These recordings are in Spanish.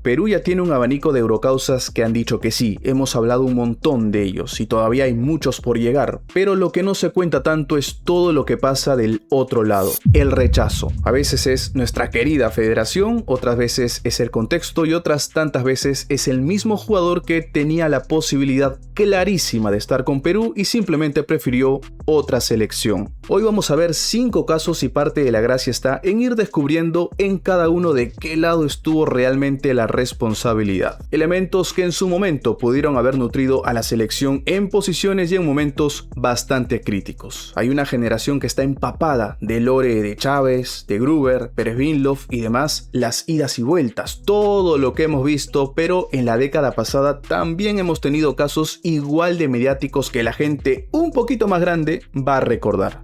Perú ya tiene un abanico de eurocausas que han dicho que sí, hemos hablado un montón de ellos y todavía hay muchos por llegar, pero lo que no se cuenta tanto es todo lo que pasa del otro lado, el rechazo. A veces es nuestra querida federación, otras veces es el contexto y otras tantas veces es el mismo jugador que tenía la posibilidad clarísima de estar con Perú y simplemente prefirió otra selección. Hoy vamos a ver 5 casos y parte de la gracia está en ir descubriendo en cada uno de qué lado estuvo realmente la responsabilidad. Elementos que en su momento pudieron haber nutrido a la selección en posiciones y en momentos bastante críticos. Hay una generación que está empapada de lore de Chávez, de Gruber, Pérez Vinlof y demás, las idas y vueltas, todo lo que hemos visto, pero en la década pasada también hemos tenido casos igual de mediáticos que la gente un poquito más grande va a recordar.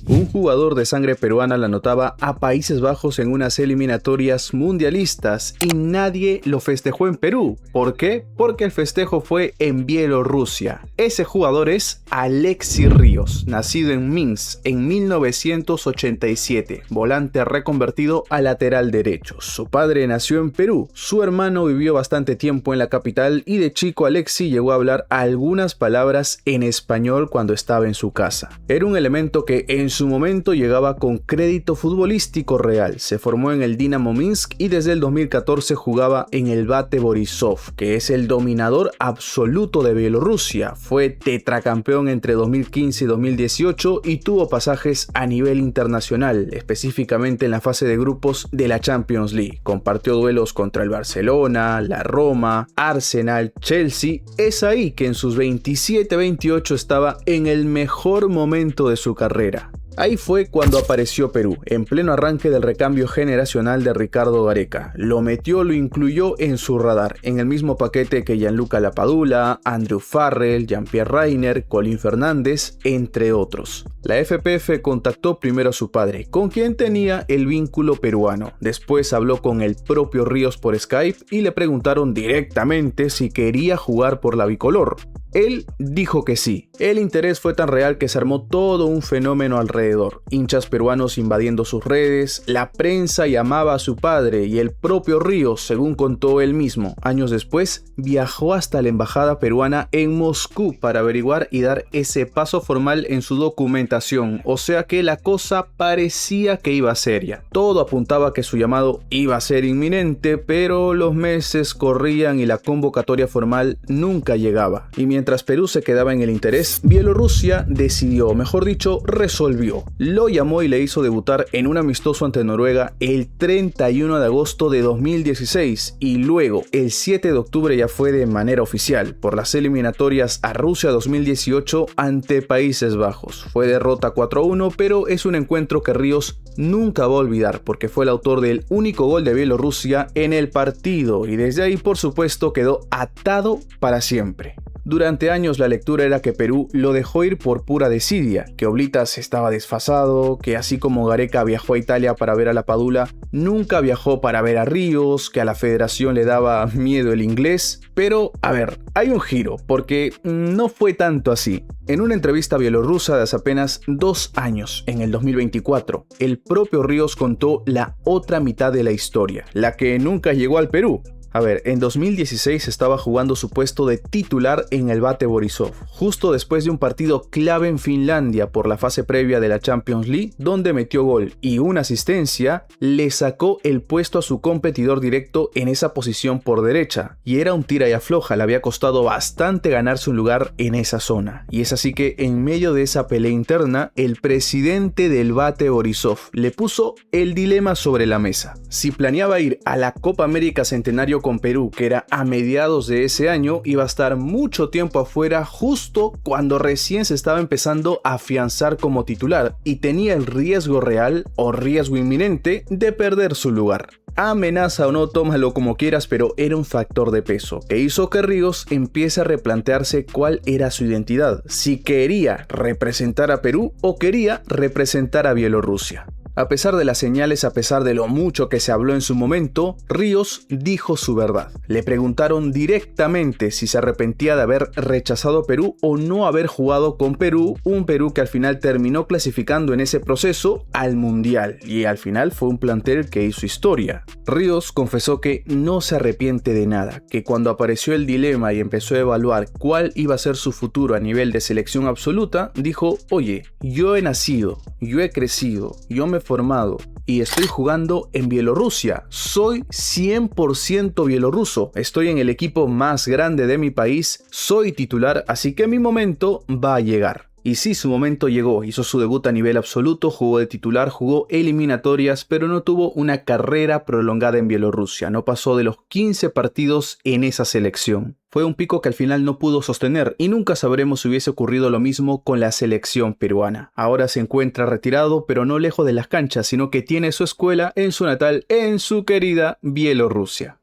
Un jugador de sangre peruana la anotaba a Países Bajos en unas eliminatorias mundialistas y nadie lo festejó en Perú. ¿Por qué? Porque el festejo fue en Bielorrusia. Ese jugador es Alexis Ríos, nacido en Minsk en 1987, volante reconvertido a lateral derecho. Su padre nació en Perú, su hermano vivió bastante tiempo en la capital y de chico Alexis llegó a hablar algunas palabras en español cuando estaba en su casa. Era un elemento que en su momento llegaba con crédito futbolístico real. Se formó en el Dinamo Minsk y desde el 2014 jugaba en el Bate Borisov, que es el dominador absoluto de Bielorrusia. Fue tetracampeón entre 2015 y 2018 y tuvo pasajes a nivel internacional, específicamente en la fase de grupos de la Champions League. Compartió duelos contra el Barcelona, la Roma, Arsenal, Chelsea. Es ahí que en sus 27-28 estaba en el mejor momento de su carrera. Ahí fue cuando apareció Perú, en pleno arranque del recambio generacional de Ricardo Gareca. Lo metió, lo incluyó en su radar, en el mismo paquete que Gianluca Lapadula, Andrew Farrell, Jean-Pierre Reiner, Colin Fernández, entre otros. La FPF contactó primero a su padre, con quien tenía el vínculo peruano. Después habló con el propio Ríos por Skype y le preguntaron directamente si quería jugar por la bicolor. Él dijo que sí. El interés fue tan real que se armó todo un fenómeno alrededor. Hinchas peruanos invadiendo sus redes, la prensa llamaba a su padre y el propio Ríos, según contó él mismo, años después, viajó hasta la embajada peruana en Moscú para averiguar y dar ese paso formal en su documentación. O sea que la cosa parecía que iba seria. Todo apuntaba a que su llamado iba a ser inminente, pero los meses corrían y la convocatoria formal nunca llegaba. Y mientras Perú se quedaba en el interés, Bielorrusia decidió, mejor dicho, resolvió. Lo llamó y le hizo debutar en un amistoso ante Noruega el 31 de agosto de 2016 y luego el 7 de octubre ya fue de manera oficial por las eliminatorias a Rusia 2018 ante Países Bajos. Fue derrota 4-1, pero es un encuentro que Ríos nunca va a olvidar porque fue el autor del único gol de Bielorrusia en el partido y desde ahí por supuesto quedó atado para siempre. Durante años la lectura era que Perú lo dejó ir por pura desidia, que Oblitas estaba desfasado, que así como Gareca viajó a Italia para ver a Lapadula, nunca viajó para ver a Ríos, que a la federación le daba miedo el inglés. Pero, a ver, hay un giro, porque no fue tanto así. En una entrevista bielorrusa de hace apenas 2 años, en el 2024, el propio Ríos contó la otra mitad de la historia, la que nunca llegó al Perú. A ver, en 2016 estaba jugando su puesto de titular en el Bate Borisov, justo después de un partido clave en Finlandia por la fase previa de la Champions League, donde metió gol y una asistencia, le sacó el puesto a su competidor directo en esa posición por derecha. Y era un tira y afloja, le había costado bastante ganarse un lugar en esa zona. Y es así que en medio de esa pelea interna, el presidente del Bate Borisov le puso el dilema sobre la mesa. Si planeaba ir a la Copa América Centenario con Perú, que era a mediados de ese año, iba a estar mucho tiempo afuera justo cuando recién se estaba empezando a afianzar como titular y tenía el riesgo real o riesgo inminente de perder su lugar. Amenaza o no, tómalo como quieras, pero era un factor de peso que hizo que Ríos empiece a replantearse cuál era su identidad, si quería representar a Perú o quería representar a Bielorrusia. A pesar de las señales, a pesar de lo mucho que se habló en su momento, Ríos dijo su verdad. Le preguntaron directamente si se arrepentía de haber rechazado a Perú o no haber jugado con Perú, un Perú que al final terminó clasificando en ese proceso al Mundial, y al final fue un plantel que hizo historia. Ríos confesó que no se arrepiente de nada, que cuando apareció el dilema y empezó a evaluar cuál iba a ser su futuro a nivel de selección absoluta, dijo: oye, yo he nacido, yo he crecido, yo me he formado y estoy jugando en Bielorrusia. Soy 100% bielorruso, estoy en el equipo más grande de mi país, soy titular, así que mi momento va a llegar. Y sí, su momento llegó, hizo su debut a nivel absoluto, jugó de titular, jugó eliminatorias, pero no tuvo una carrera prolongada en Bielorrusia, no pasó de los 15 partidos en esa selección. Fue un pico que al final no pudo sostener y nunca sabremos si hubiese ocurrido lo mismo con la selección peruana. Ahora se encuentra retirado, pero no lejos de las canchas, sino que tiene su escuela en su natal, en su querida Bielorrusia.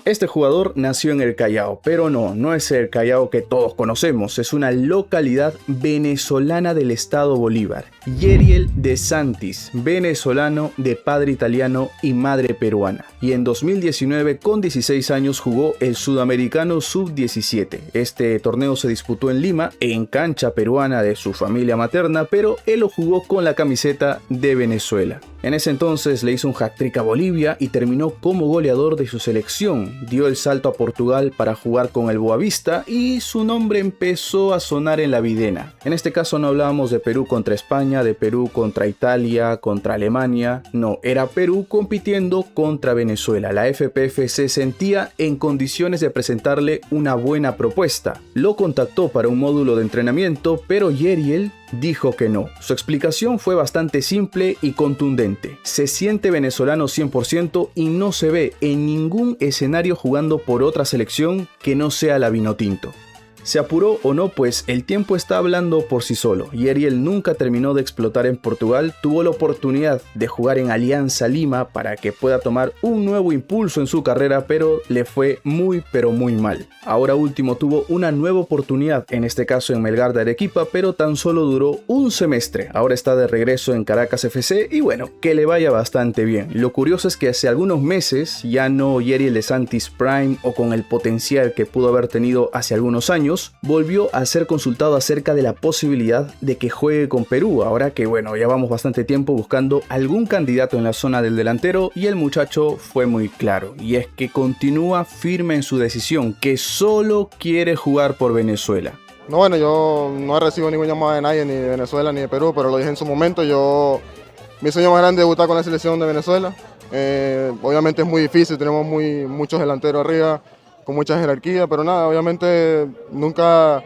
Este jugador nació en el Callao, pero no es el Callao que todos conocemos, es una localidad venezolana del estado Bolívar. Yeriel de Santis, venezolano de padre italiano y madre peruana. Y en 2019, con 16 años, jugó el Sudamericano Sub-17. Este torneo se disputó en Lima, en cancha peruana de su familia materna, pero él lo jugó con la camiseta de Venezuela. En ese entonces le hizo un hat-trick a Bolivia y terminó como goleador de su selección. Dio el salto a Portugal para jugar con el Boavista y su nombre empezó a sonar en la videna. En este caso no hablábamos de Perú contra España, de Perú contra Italia, contra Alemania. No, era Perú compitiendo contra Venezuela. La FPF se sentía en condiciones de presentarle una buena propuesta. Lo contactó para un módulo de entrenamiento, pero Yeriel dijo que no. Su explicación fue bastante simple y contundente. Se siente venezolano 100% y no se ve en ningún escenario jugando por otra selección que no sea la Vinotinto. ¿Se apuró o no? Pues el tiempo está hablando por sí solo. Yeriel nunca terminó de explotar en Portugal, tuvo la oportunidad de jugar en Alianza Lima para que pueda tomar un nuevo impulso en su carrera, pero le fue muy pero muy mal. Ahora último tuvo una nueva oportunidad, en este caso en Melgar de Arequipa, pero tan solo duró un semestre. Ahora está de regreso en Caracas FC y bueno, que le vaya bastante bien. Lo curioso es que hace algunos meses, ya no Yeriel de Santis Prime o con el potencial que pudo haber tenido hace algunos años, volvió a ser consultado acerca de la posibilidad de que juegue con Perú, ahora que bueno, ya vamos bastante tiempo buscando algún candidato en la zona del delantero y el muchacho fue muy claro, y es que continúa firme en su decisión, que solo quiere jugar por Venezuela. No, bueno, yo no recibo ninguna llamada de nadie, ni de Venezuela ni de Perú, pero lo dije en su momento, mi sueño más grande es debutar con la selección de Venezuela. Obviamente es muy difícil, tenemos muchos delanteros arriba, con mucha jerarquía, pero nada, obviamente nunca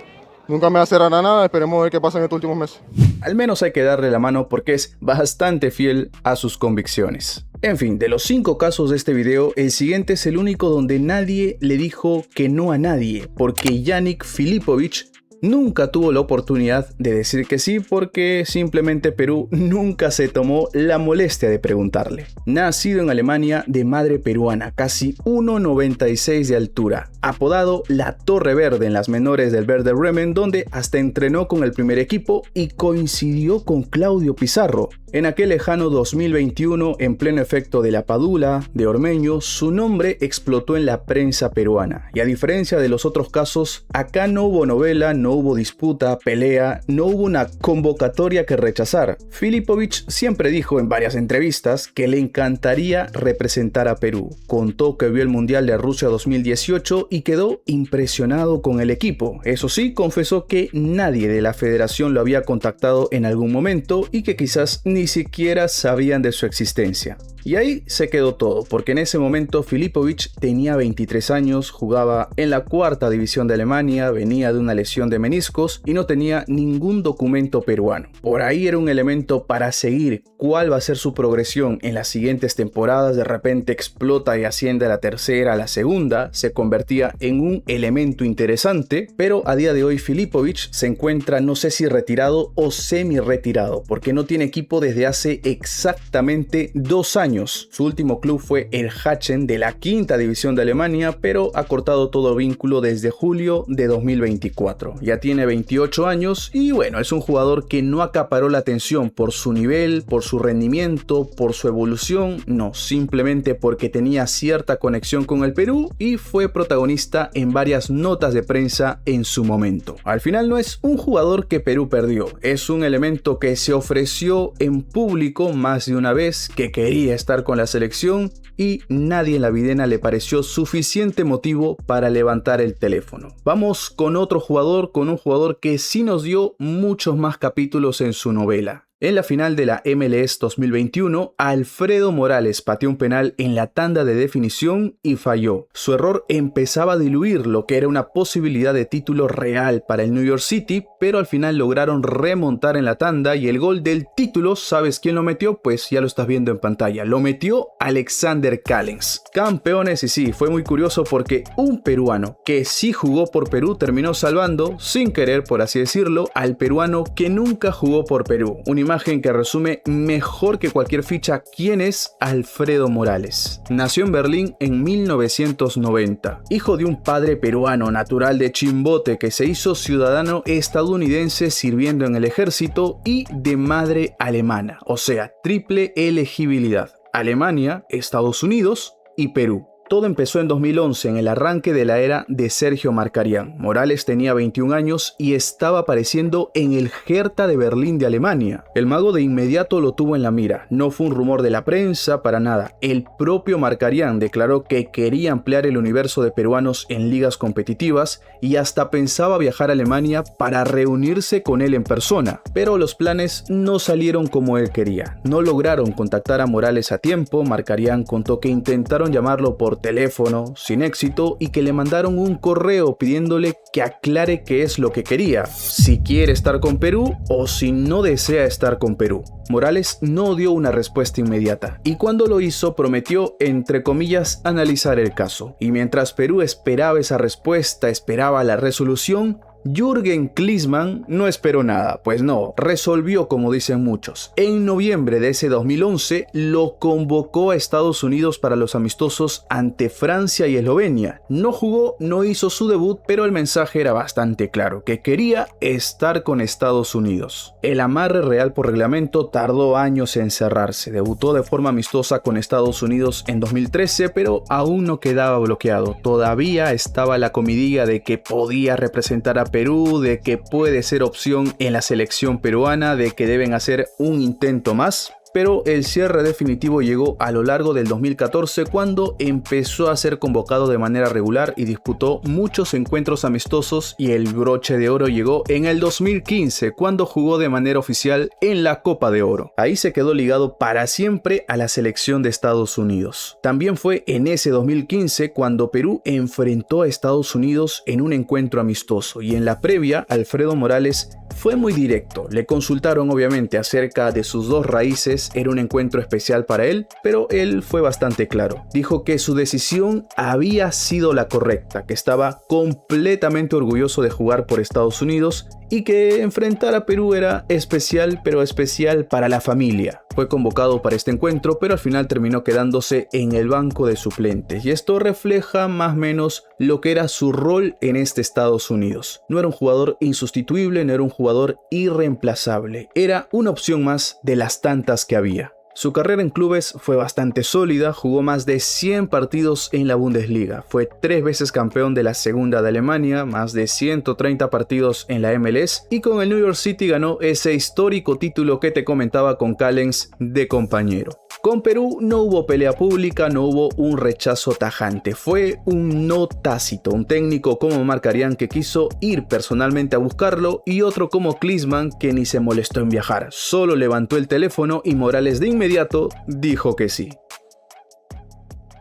me acercará nada, esperemos ver qué pasa en estos últimos meses. Al menos hay que darle la mano porque es bastante fiel a sus convicciones. En fin, de los 5 casos de este video, el siguiente es el único donde nadie le dijo que no a nadie, porque Yannick Filipović nunca tuvo la oportunidad de decir que sí porque simplemente Perú nunca se tomó la molestia de preguntarle. Nacido en Alemania de madre peruana, casi 1,96 de altura, apodado la Torre Verde en las menores del Werder Bremen, donde hasta entrenó con el primer equipo y coincidió con Claudio Pizarro. En aquel lejano 2021, en pleno efecto de la Padula de Ormeño, su nombre explotó en la prensa peruana. Y a diferencia de los otros casos, acá no hubo novela, no hubo disputa, pelea, no hubo una convocatoria que rechazar. Filipović siempre dijo en varias entrevistas que le encantaría representar a Perú. Contó que vio el Mundial de Rusia 2018 y quedó impresionado con el equipo. Eso sí, confesó que nadie de la federación lo había contactado en algún momento y que quizás ni siquiera sabían de su existencia. Y ahí se quedó todo, porque en ese momento Filipović tenía 23 años, jugaba en la 4ª división de Alemania, venía de una lesión de meniscos y no tenía ningún documento peruano. Por ahí era un elemento para seguir cuál va a ser su progresión en las siguientes temporadas. De repente explota y asciende a la 3ª, a la 2ª, se convertía en un elemento interesante, pero a día de hoy Filipović se encuentra, no sé si retirado o semi retirado, porque no tiene equipo desde hace exactamente 2 años. años. Su último club fue el Hachen de la quinta división de Alemania, pero ha cortado todo vínculo desde julio de 2024. Ya tiene 28 años y bueno, es un jugador que no acaparó la atención por su nivel, por su rendimiento, por su evolución, no, simplemente porque tenía cierta conexión con el Perú y fue protagonista en varias notas de prensa en su momento. Al final no es un jugador que Perú perdió, es un elemento que se ofreció en público más de una vez, que quería estar con la selección y nadie en la videna le pareció suficiente motivo para levantar el teléfono. Vamos con otro jugador, con un jugador que sí nos dio muchos más capítulos en su novela. En la final de la MLS 2021, Alfredo Morales pateó un penal en la tanda de definición y falló. Su error empezaba a diluir lo que era una posibilidad de título real para el New York City, pero al final lograron remontar en la tanda y el gol del título, ¿sabes quién lo metió? Pues ya lo estás viendo en pantalla. Lo metió Alexander Callens. Campeones, y sí, fue muy curioso porque un peruano que sí jugó por Perú terminó salvando, sin querer por así decirlo, al peruano que nunca jugó por Perú. Una imagen que resume mejor que cualquier ficha quién es Alfredo Morales. Nació en Berlín en 1990, hijo de un padre peruano natural de Chimbote que se hizo ciudadano estadounidense sirviendo en el ejército y de madre alemana, o sea, triple elegibilidad: Alemania, Estados Unidos y Perú. Todo empezó en 2011, en el arranque de la era de Sergio Markarián. Morales tenía 21 años y estaba apareciendo en el Hertha de Berlín de Alemania. El mago de inmediato lo tuvo en la mira. No fue un rumor de la prensa, para nada. El propio Markarián declaró que quería ampliar el universo de peruanos en ligas competitivas y hasta pensaba viajar a Alemania para reunirse con él en persona. Pero los planes no salieron como él quería. No lograron contactar a Morales a tiempo. Markarián contó que intentaron llamarlo por teléfono sin éxito y que le mandaron un correo pidiéndole que aclare qué es lo que quería, si quiere estar con Perú o si no desea estar con Perú. Morales no dio una respuesta inmediata y cuando lo hizo prometió, entre comillas, analizar el caso. Y mientras Perú esperaba esa respuesta, esperaba la resolución, Jürgen Klinsmann no esperó nada, pues no, resolvió como dicen muchos. En noviembre de ese 2011 lo convocó a Estados Unidos para los amistosos ante Francia y Eslovenia. No jugó, no hizo su debut, pero el mensaje era bastante claro, que quería estar con Estados Unidos. El amarre real por reglamento tardó años en cerrarse. Debutó de forma amistosa con Estados Unidos en 2013, pero aún no quedaba bloqueado. Todavía estaba la comidilla de que podía representar a Perú, de que puede ser opción en la selección peruana, de que deben hacer un intento más. Pero el cierre definitivo llegó a lo largo del 2014 cuando empezó a ser convocado de manera regular y disputó muchos encuentros amistosos, y el broche de oro llegó en el 2015 cuando jugó de manera oficial en la Copa de Oro. Ahí se quedó ligado para siempre a la selección de Estados Unidos. También fue en ese 2015 cuando Perú enfrentó a Estados Unidos en un encuentro amistoso, y en la previa Alfredo Morales fue muy directo. Le consultaron obviamente acerca de sus dos raíces. Era un encuentro especial para él, pero él fue bastante claro. Dijo que su decisión había sido la correcta, que estaba completamente orgulloso de jugar por Estados Unidos y que enfrentar a Perú era especial, pero especial para la familia. Fue convocado para este encuentro, pero al final terminó quedándose en el banco de suplentes, y esto refleja más o menos lo que era su rol en este Estados Unidos. No era un jugador insustituible, no era un jugador irreemplazable, era una opción más de las tantas que había. Su carrera en clubes fue bastante sólida, jugó más de 100 partidos en la Bundesliga, fue 3 veces campeón de la segunda de Alemania, más de 130 partidos en la MLS, y con el New York City ganó ese histórico título que te comentaba con Callens de compañero. Con Perú no hubo pelea pública, no hubo un rechazo tajante, fue un no tácito, un técnico como Markarián que quiso ir personalmente a buscarlo y otro como Klinsmann que ni se molestó en viajar, solo levantó el teléfono y Morales de inmediato dijo que sí.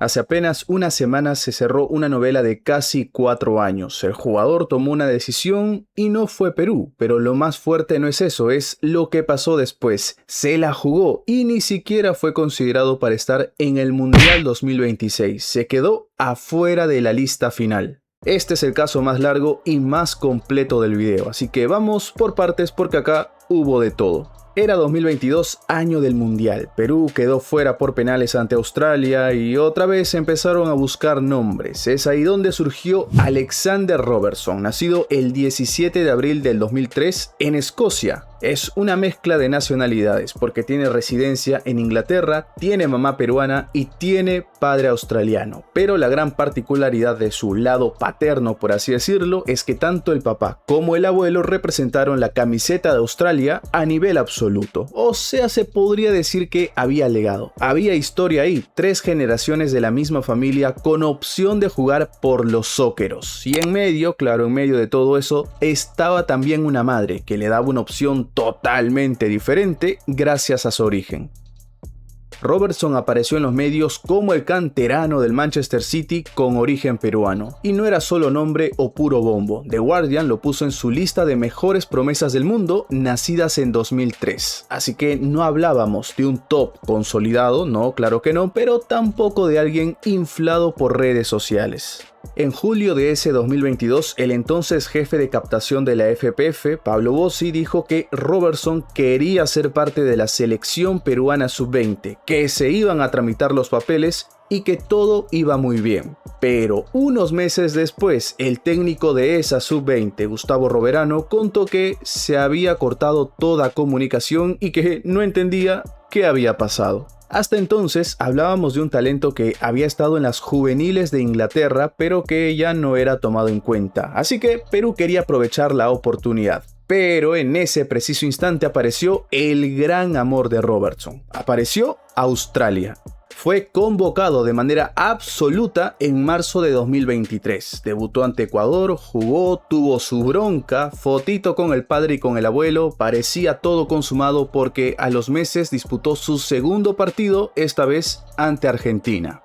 Hace apenas unas semanas se cerró una novela de casi 4 años. El jugador tomó una decisión y no fue Perú, pero lo más fuerte no es eso, es lo que pasó después. Se la jugó y ni siquiera fue considerado para estar en el Mundial 2026. Se quedó afuera de la lista final. Este es el caso más largo y más completo del video, así que vamos por partes porque acá hubo de todo. Era 2022, año del Mundial. Perú quedó fuera por penales ante Australia y otra vez empezaron a buscar nombres. Es ahí donde surgió Alexander Robertson, nacido el 17 de abril del 2003 en Escocia. Es una mezcla de nacionalidades porque tiene residencia en Inglaterra, tiene mamá peruana y tiene padre australiano. Pero la gran particularidad de su lado paterno, por así decirlo, es que tanto el papá como el abuelo representaron la camiseta de Australia a nivel absoluto. O sea, se podría decir que había legado. Había historia ahí, 3 generaciones de la misma familia con opción de jugar por los Sóqueros. Y en medio, claro, en medio de todo eso, estaba también una madre que le daba una opción totalmente diferente gracias a su origen. Robertson apareció en los medios como el canterano del Manchester City con origen peruano. Y no era solo nombre o puro bombo. The Guardian lo puso en su lista de mejores promesas del mundo nacidas en 2003. Así que no hablábamos de un top consolidado, no, claro que no, pero tampoco de alguien inflado por redes sociales. En julio de ese 2022, el entonces jefe de captación de la FPF, Pablo Bossi, dijo que Robertson quería ser parte de la selección peruana sub-20, que se iban a tramitar los papeles y que todo iba muy bien. Pero unos meses después, el técnico de esa sub-20, Gustavo Roverano, contó que se había cortado toda comunicación y que no entendía qué había pasado. Hasta entonces hablábamos de un talento que había estado en las juveniles de Inglaterra, pero que ya no era tomado en cuenta. Así que Perú quería aprovechar la oportunidad. Pero en ese preciso instante apareció el gran amor de Robertson. Apareció Australia. Fue convocado de manera absoluta en marzo de 2023. Debutó ante Ecuador, jugó, tuvo su bronca, fotito con el padre y con el abuelo, parecía todo consumado porque a los meses disputó su segundo partido, esta vez ante Argentina.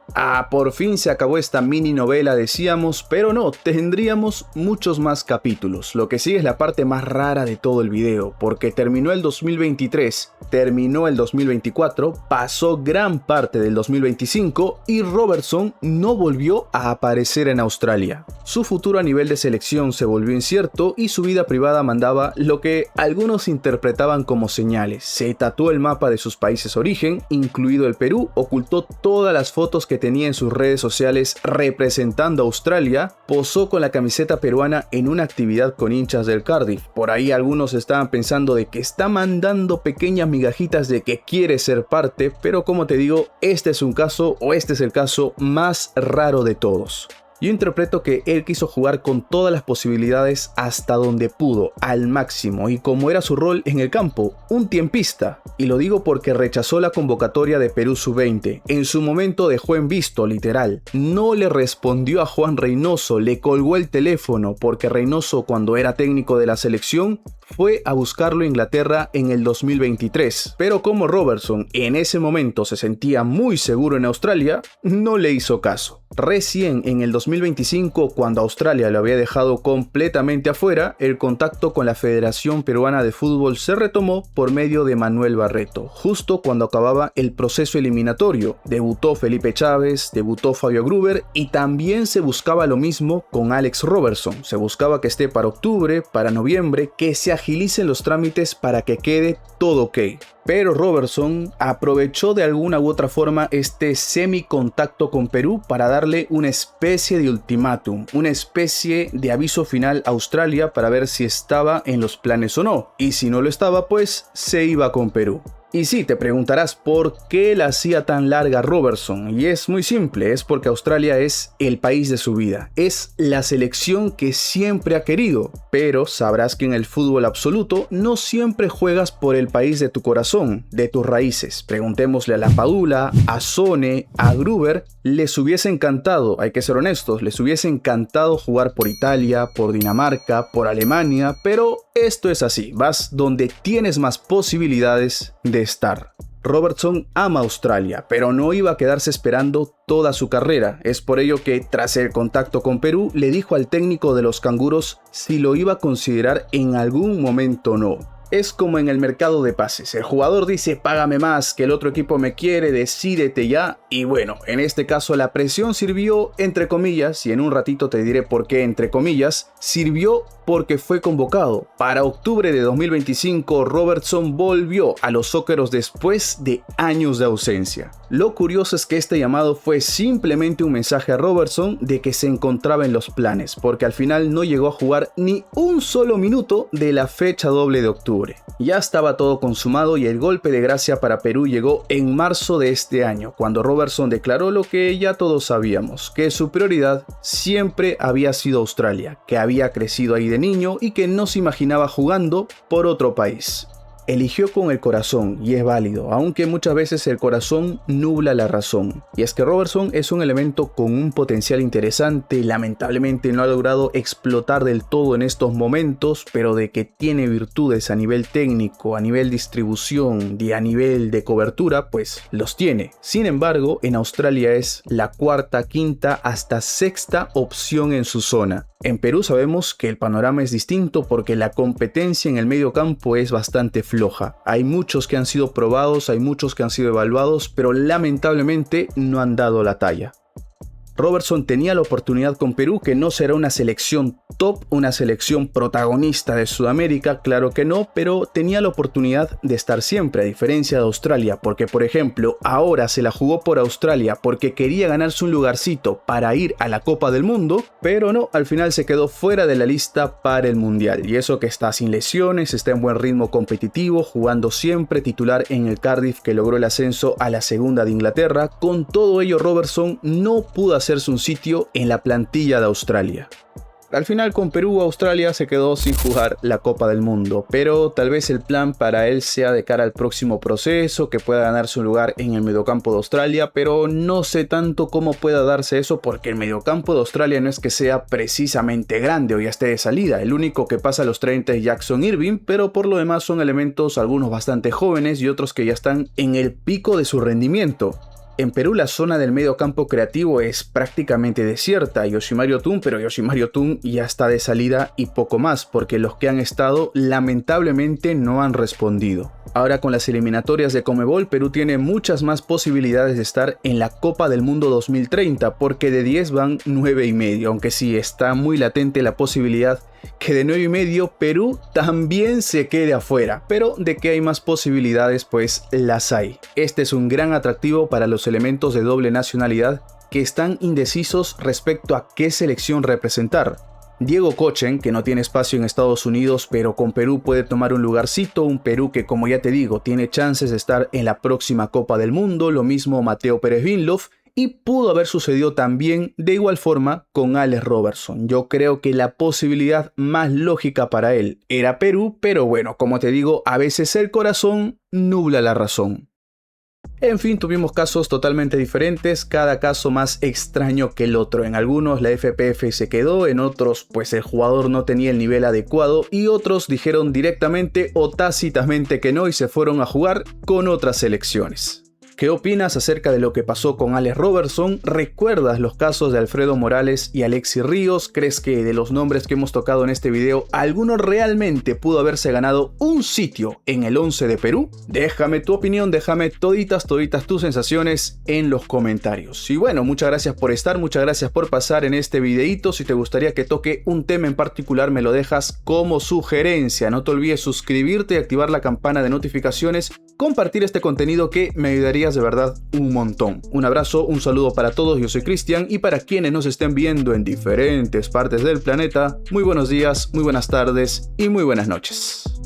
Por fin se acabó esta mini novela, decíamos, pero no, tendríamos muchos más capítulos. Lo que sigue es la parte más rara de todo el video, porque terminó el 2023, terminó el 2024, pasó gran parte del 2025 y Robertson no volvió a aparecer en Australia. Su futuro a nivel de selección se volvió incierto y su vida privada mandaba lo que algunos interpretaban como señales. Se tatuó el mapa de sus países origen, incluido el Perú, ocultó todas las fotos que tenía en sus redes sociales representando a Australia, posó con la camiseta peruana en una actividad con hinchas del Cardiff. Por ahí algunos estaban pensando de que está mandando pequeñas migajitas de que quiere ser parte, pero como te digo, este es el caso más raro de todos. Yo interpreto que él quiso jugar con todas las posibilidades hasta donde pudo, al máximo, y como era su rol en el campo, un tiempista. Y lo digo porque rechazó la convocatoria de Perú sub-20. En su momento dejó en visto, literal. No le respondió a Juan Reynoso, le colgó el teléfono porque Reynoso, cuando era técnico de la selección, fue a buscarlo a Inglaterra en el 2023. Pero como Robertson en ese momento se sentía muy seguro en Australia, no le hizo caso. Recién en el 2025, cuando Australia lo había dejado completamente afuera, el contacto con la Federación Peruana de Fútbol se retomó por medio de Manuel Barreto, justo cuando acababa el proceso eliminatorio. Debutó Felipe Chávez, debutó Fabio Gruber y también se buscaba lo mismo con Alex Robertson. Se buscaba que esté para octubre, para noviembre, que se agilicen los trámites para que quede todo ok. Pero Robertson aprovechó de alguna u otra forma este semi-contacto con Perú para darle una especie de ultimátum, una especie de aviso final a Australia para ver si estaba en los planes o no. Y si no lo estaba, pues se iba con Perú. Y sí, te preguntarás por qué la hacía tan larga Robertson, y es muy simple, es porque Australia es el país de su vida, es la selección que siempre ha querido, pero sabrás que en el fútbol absoluto no siempre juegas por el país de tu corazón, de tus raíces. Preguntémosle a La Padula, a Sone, a Gruber, les hubiese encantado, hay que ser honestos, les hubiese encantado jugar por Italia, por Dinamarca, por Alemania, pero esto es así, vas donde tienes más posibilidades de estar. Robertson ama Australia, pero no iba a quedarse esperando toda su carrera. Es por ello que, tras el contacto con Perú, le dijo al técnico de los canguros si lo iba a considerar en algún momento o no. Es como en el mercado de pases. El jugador dice págame más, que el otro equipo me quiere, decídete ya. Y bueno, en este caso la presión sirvió entre comillas, y en un ratito te diré por qué entre comillas, sirvió porque fue convocado. Para octubre de 2025, Robertson volvió a los Zóqueros después de años de ausencia. Lo curioso es que este llamado fue simplemente un mensaje a Robertson de que se encontraba en los planes, porque al final no llegó a jugar ni un solo minuto de la fecha doble de octubre. Ya estaba todo consumado y el golpe de gracia para Perú llegó en marzo de este año, cuando Robertson declaró lo que ya todos sabíamos, que su prioridad siempre había sido Australia, que había crecido ahí de niño y que no se imaginaba jugando por otro país. Eligió con el corazón y es válido, aunque muchas veces el corazón nubla la razón. Y es que Robertson es un elemento con un potencial interesante, lamentablemente no ha logrado explotar del todo en estos momentos, pero de que tiene virtudes a nivel técnico, a nivel distribución y a nivel de cobertura, pues los tiene. Sin embargo, en Australia es la cuarta, quinta hasta sexta opción en su zona. En Perú sabemos que el panorama es distinto porque la competencia en el medio campo es bastante floja. Hay muchos que han sido probados, hay muchos que han sido evaluados, pero lamentablemente no han dado la talla. Robertson tenía la oportunidad con Perú, que no será una selección top, una selección protagonista de Sudamérica, claro que no, pero tenía la oportunidad de estar siempre, a diferencia de Australia, porque por ejemplo, ahora se la jugó por Australia porque quería ganarse un lugarcito para ir a la Copa del Mundo, pero no, al final se quedó fuera de la lista para el Mundial, y eso que está sin lesiones, está en buen ritmo competitivo, jugando siempre titular en el Cardiff, que logró el ascenso a la segunda de Inglaterra. Con todo ello, Robertson no pudo hacerse un sitio en la plantilla de Australia. Al final con Perú, Australia se quedó sin jugar la Copa del Mundo, pero tal vez el plan para él sea de cara al próximo proceso, que pueda ganarse un lugar en el mediocampo de Australia, pero no sé tanto cómo pueda darse eso porque el mediocampo de Australia no es que sea precisamente grande o ya esté de salida. El único que pasa a los 30 es Jackson Irving, pero por lo demás son elementos algunos bastante jóvenes y otros que ya están en el pico de su rendimiento. En Perú la zona del medio campo creativo es prácticamente desierta, Yoshimar Yotun, pero Yoshimar Yotun ya está de salida y poco más, porque los que han estado lamentablemente no han respondido. Ahora con las eliminatorias de Conmebol, Perú tiene muchas más posibilidades de estar en la Copa del Mundo 2030, porque de 10 van 9,5, aunque sí está muy latente la posibilidad que de 9,5 Perú también se quede afuera, pero de que hay más posibilidades pues las hay. Este es un gran atractivo para los elementos de doble nacionalidad que están indecisos respecto a qué selección representar. Diego Kochen, que no tiene espacio en Estados Unidos, pero con Perú puede tomar un lugarcito, un Perú que como ya te digo tiene chances de estar en la próxima Copa del Mundo, lo mismo Mateo Pérez Vinlof, y pudo haber sucedido también de igual forma con Alex Robertson. Yo creo que la posibilidad más lógica para él era Perú, pero bueno, como te digo, a veces el corazón nubla la razón. En fin, tuvimos casos totalmente diferentes, cada caso más extraño que el otro. En algunos la FPF se quedó, en otros pues el jugador no tenía el nivel adecuado y otros dijeron directamente o tácitamente que no y se fueron a jugar con otras selecciones. ¿Qué opinas acerca de lo que pasó con Alex Robertson? ¿Recuerdas los casos de Alfredo Morales y Alexis Ríos? ¿Crees que de los nombres que hemos tocado en este video, alguno realmente pudo haberse ganado un sitio en el 11 de Perú? Déjame tu opinión, déjame toditas tus sensaciones en los comentarios. Y bueno, muchas gracias por estar, muchas gracias por pasar en este videito. Si te gustaría que toque un tema en particular, me lo dejas como sugerencia. No te olvides suscribirte y activar la campana de notificaciones, compartir este contenido que me ayudaría de verdad un montón. Un abrazo, un saludo para todos, yo soy Cristian y para quienes nos estén viendo en diferentes partes del planeta, muy buenos días, muy buenas tardes y muy buenas noches.